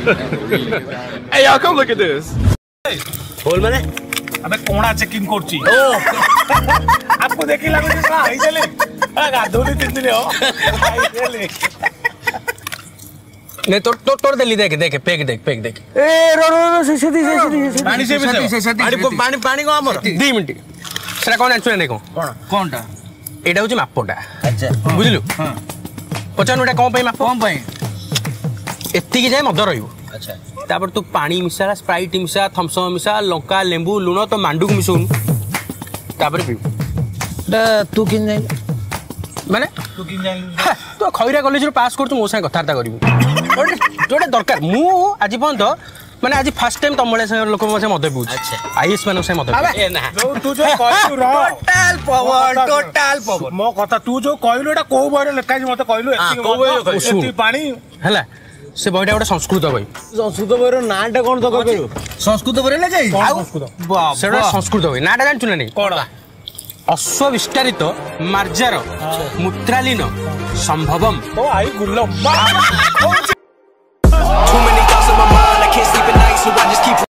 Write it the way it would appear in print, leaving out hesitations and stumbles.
Hey, y'all, come look at this. बोल मैंने अबे कोणा चेकिंग करची आपको देखी लागो जे सा आई चले गाधोली 3 दिन हो आई चले नहीं तो तोड़ देली देख पेक देख ए रो सीधी पानी से पानी पानी को हमर 2 मिनिट सेटा कोन आंसर नै कोनटा एटा होची मापोटा अच्छा बुझलु हां पचानुटा कोन पई माप कोन पई एत्ती की जाय मद रहिबो अच्छा तापर तू पानी मिसा स्प्राइट मिसा थम्स अप मिसा लंका लेंबू लूण तो मांडू को मिसोनु तापर पीबू तू किन जाई माने तू किन जाई तो खैरा कॉलेज रो पास कर तू मो संग कथार्ता करिवु जोडे दरकार मु आज पन तो माने आज फर्स्ट टाइम तमळे संग लोक मसे मद पीउ अच्छा आईएस मानो से मद ए ना तू जो कहलु रो टोटल पावर मो कथा तू जो कहलु एटा को बरे लेखा मते कहलु एती पानी हला से बहिटा गोटे संस्कृत बहि संस्कृत बहिर नाटा कोन तो कहबो संस्कृत बरे ले जाई सेडा संस्कृत बहि नाटा जानचु ना नै कोडा अश्व विस्तारित मार्जार मूत्रालीन संभवम ओ आई गुल्लो